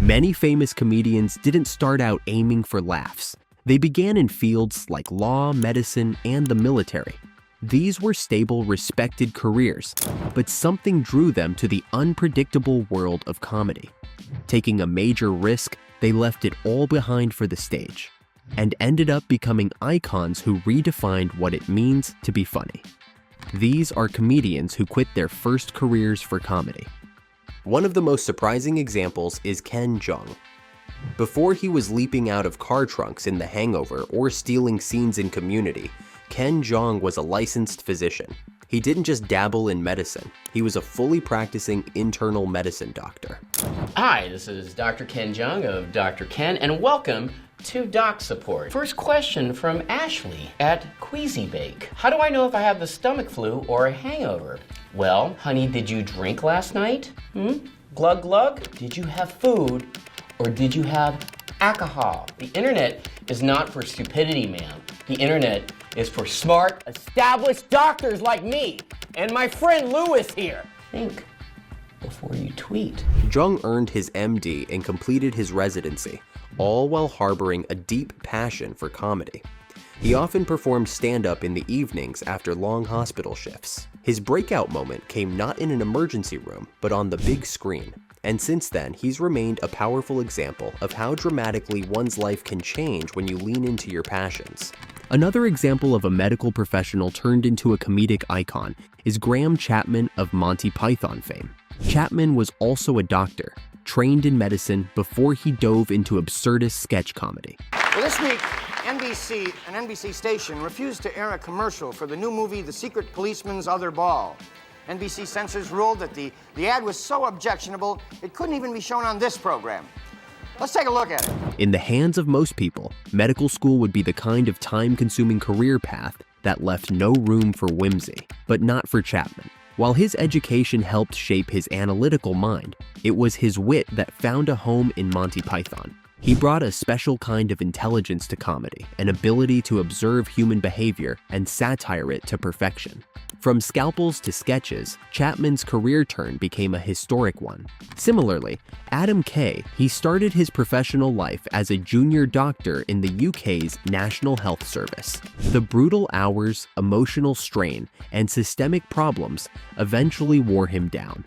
Many famous comedians didn't start out aiming for laughs. They began in fields like law, medicine, and the military. These were stable, respected careers, but something drew them to the unpredictable world of comedy. Taking a major risk, they left it all behind for the stage, and ended up becoming icons who redefined what it means to be funny. These are comedians who quit their first careers for comedy. One of the most surprising examples is Ken Jeong. Before he was leaping out of car trunks in The Hangover or stealing scenes in Community, Ken Jeong was a licensed physician. He didn't just dabble in medicine, he was a fully practicing internal medicine doctor. Hi, this is Dr. Ken Jeong of Dr. Ken, and welcome to Doc Support. First question from Ashley at Queasy Bake. How do I know if I have the stomach flu or a hangover? Well, honey, did you drink last night? Glug glug? Did you have food or did you have alcohol? The internet is not for stupidity, ma'am. The internet is for smart, established doctors like me and my friend Lewis here. Think before you tweet. Jeong earned his MD and completed his residency, all while harboring a deep passion for comedy. He often performed stand-up in the evenings after long hospital shifts. His breakout moment came not in an emergency room, but on the big screen. And since then, he's remained a powerful example of how dramatically one's life can change when you lean into your passions. Another example of a medical professional turned into a comedic icon is Graham Chapman of Monty Python fame. Chapman was also a doctor, trained in medicine before he dove into absurdist sketch comedy. Well, this week, an NBC station refused to air a commercial for the new movie, The Secret Policeman's Other Ball. NBC censors ruled that the ad was so objectionable, it couldn't even be shown on this program. Let's take a look at it. In the hands of most people, medical school would be the kind of time-consuming career path that left no room for whimsy, but not for Chapman. While his education helped shape his analytical mind, it was his wit that found a home in Monty Python. He brought a special kind of intelligence to comedy, an ability to observe human behavior and satire it to perfection. From scalpels to sketches, Chapman's career turn became a historic one. Similarly, Adam Kay, he started his professional life as a junior doctor in the UK's National Health Service. The brutal hours, emotional strain, and systemic problems eventually wore him down.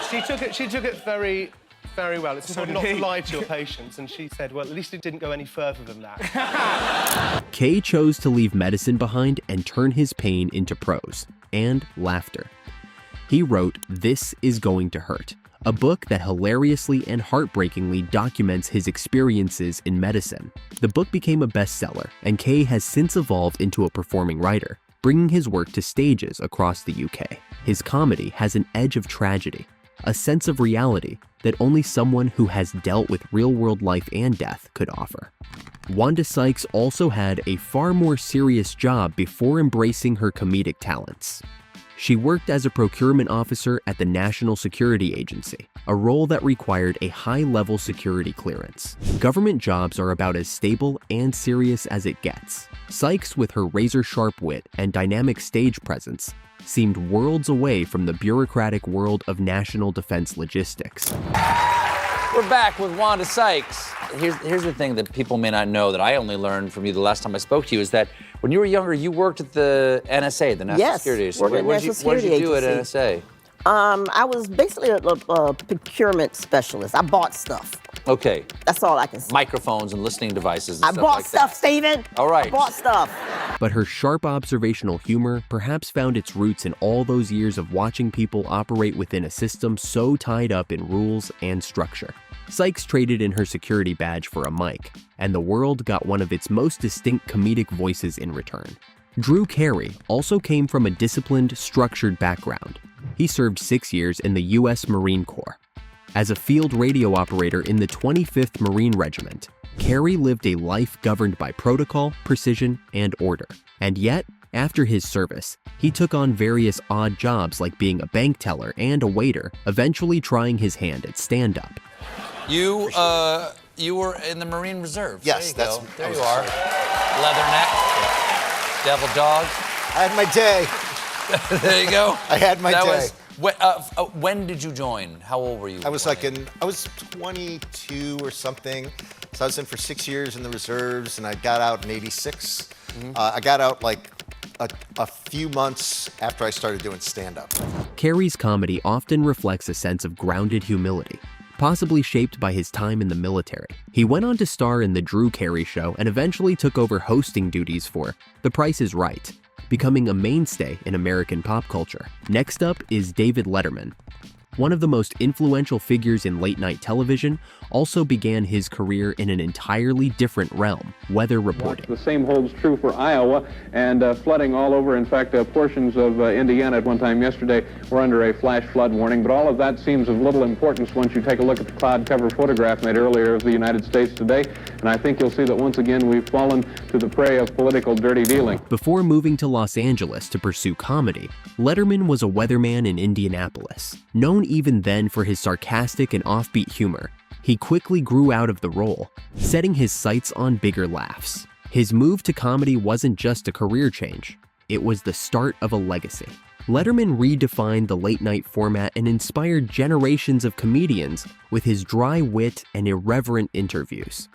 She took it very well. It's important not to lie to your patients, and she said, well, at least it didn't go any further than that. Kay chose to leave medicine behind and turn his pain into prose and laughter. He wrote This Is Going to Hurt, a book that hilariously and heartbreakingly documents his experiences in medicine. The book became a bestseller, and Kay has since evolved into a performing writer, bringing his work to stages across the UK. His comedy has an edge of tragedy, a sense of reality that only someone who has dealt with real-world life and death could offer. Wanda Sykes also had a far more serious job before embracing her comedic talents. She worked as a procurement officer at the National Security Agency, a role that required a high-level security clearance. Government jobs are about as stable and serious as it gets. Sykes, with her razor-sharp wit and dynamic stage presence, seemed worlds away from the bureaucratic world of national defense logistics. We're back with Wanda Sykes. Here's the thing that people may not know that I only learned from you the last time I spoke to you is that when you were younger, you worked at the NSA, the National Security Agency. Worked at National Security What did you do Agency. at NSA? I was basically a procurement specialist. I bought stuff. Okay. That's all I can say. Microphones and listening devices and I stuff bought like stuff, that. Steven. All right. I bought stuff. But her sharp observational humor perhaps found its roots in all those years of watching people operate within a system so tied up in rules and structure. Sykes traded in her security badge for a mic, and the world got one of its most distinct comedic voices in return. Drew Carey also came from a disciplined, structured background. He served 6 years in the U.S. Marine Corps. As a field radio operator in the 25th Marine Regiment, Carey lived a life governed by protocol, precision, and order. And yet, after his service, he took on various odd jobs like being a bank teller and a waiter, eventually trying his hand at stand-up. You were in the Marine Reserve. Yes, there you are. Leatherneck, devil dog. I had my day. There you go. I had my day. When did you join? How old were you? I was 22 or something. So I was in for 6 years in the reserves, and I got out in '86. I got out like a few months after I started doing stand-up. Carey's comedy often reflects a sense of grounded humility, possibly shaped by his time in the military. He went on to star in The Drew Carey Show and eventually took over hosting duties for The Price is Right, becoming a mainstay in American pop culture. Next up is David Letterman. One of the most influential figures in late-night television, also began his career in an entirely different realm, weather reporting. The same holds true for Iowa, and flooding all over. In fact, portions of Indiana at one time yesterday were under a flash flood warning, but all of that seems of little importance once you take a look at the cloud cover photograph made earlier of the United States today, and I think you'll see that once again we've fallen to the prey of political dirty dealing. Before moving to Los Angeles to pursue comedy, Letterman was a weatherman in Indianapolis. Known even then for his sarcastic and offbeat humor, he quickly grew out of the role, setting his sights on bigger laughs. His move to comedy wasn't just a career change, it was the start of a legacy. Letterman redefined the late-night format and inspired generations of comedians with his dry wit and irreverent interviews.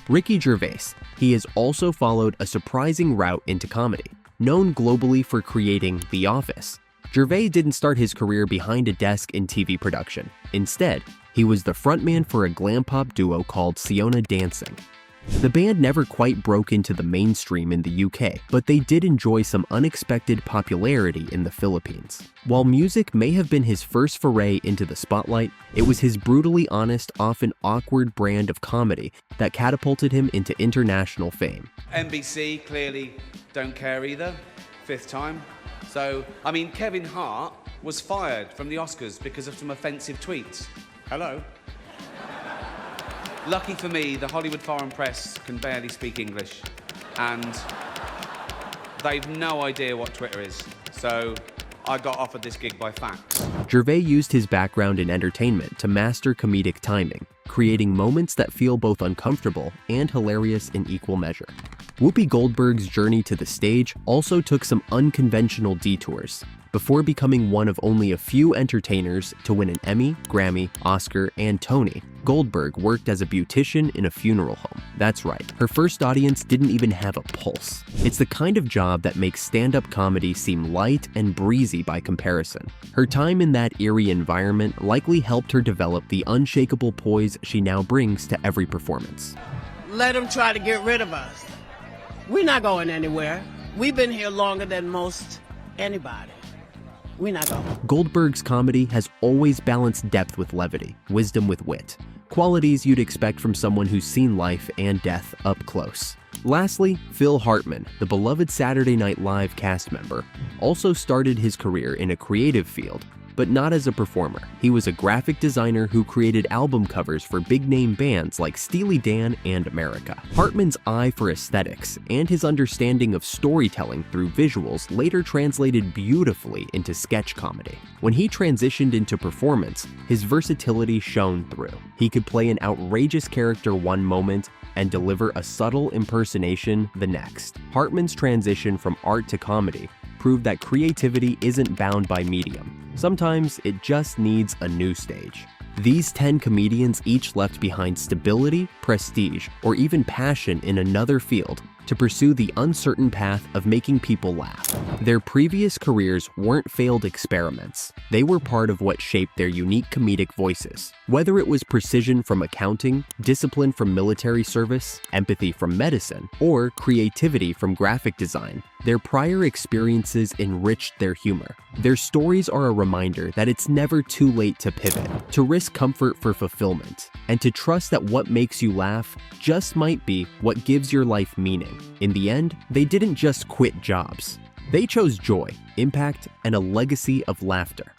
Ricky Gervais, he has also followed a surprising route into comedy. Known globally for creating The Office, Gervais didn't start his career behind a desk in TV production. Instead, he was the frontman for a glam pop duo called Siona Dancing. The band never quite broke into the mainstream in the UK, but they did enjoy some unexpected popularity in the Philippines. While music may have been his first foray into the spotlight, it was his brutally honest, often awkward brand of comedy that catapulted him into international fame. NBC clearly don't care either, 5th time. So, I mean, Kevin Hart was fired from the Oscars because of some offensive tweets. Hello? Lucky for me, the Hollywood foreign press can barely speak English, and they've no idea what Twitter is. So I got offered this gig by fax. Gervais used his background in entertainment to master comedic timing, creating moments that feel both uncomfortable and hilarious in equal measure. Whoopi Goldberg's journey to the stage also took some unconventional detours. Before becoming one of only a few entertainers to win an Emmy, Grammy, Oscar, and Tony, Goldberg worked as a beautician in a funeral home. That's right, her first audience didn't even have a pulse. It's the kind of job that makes stand-up comedy seem light and breezy by comparison. Her time in that eerie environment likely helped her develop the unshakable poise she now brings to every performance. Let them try to get rid of us. We're not going anywhere. We've been here longer than most anybody. We're not going. Goldberg's comedy has always balanced depth with levity, wisdom with wit, qualities you'd expect from someone who's seen life and death up close. Lastly, Phil Hartman, the beloved Saturday Night Live cast member, also started his career in a creative field, but not as a performer. He was a graphic designer who created album covers for big-name bands like Steely Dan and America. Hartman's eye for aesthetics and his understanding of storytelling through visuals later translated beautifully into sketch comedy. When he transitioned into performance, his versatility shone through. He could play an outrageous character one moment and deliver a subtle impersonation the next. Hartman's transition from art to comedy proved that creativity isn't bound by medium. Sometimes it just needs a new stage. These 10 comedians each left behind stability, prestige, or even passion in another field to pursue the uncertain path of making people laugh. Their previous careers weren't failed experiments. They were part of what shaped their unique comedic voices. Whether it was precision from accounting, discipline from military service, empathy from medicine, or creativity from graphic design, their prior experiences enriched their humor. Their stories are a reminder that it's never too late to pivot, to risk comfort for fulfillment, and to trust that what makes you laugh just might be what gives your life meaning. In the end, they didn't just quit jobs. They chose joy, impact, and a legacy of laughter.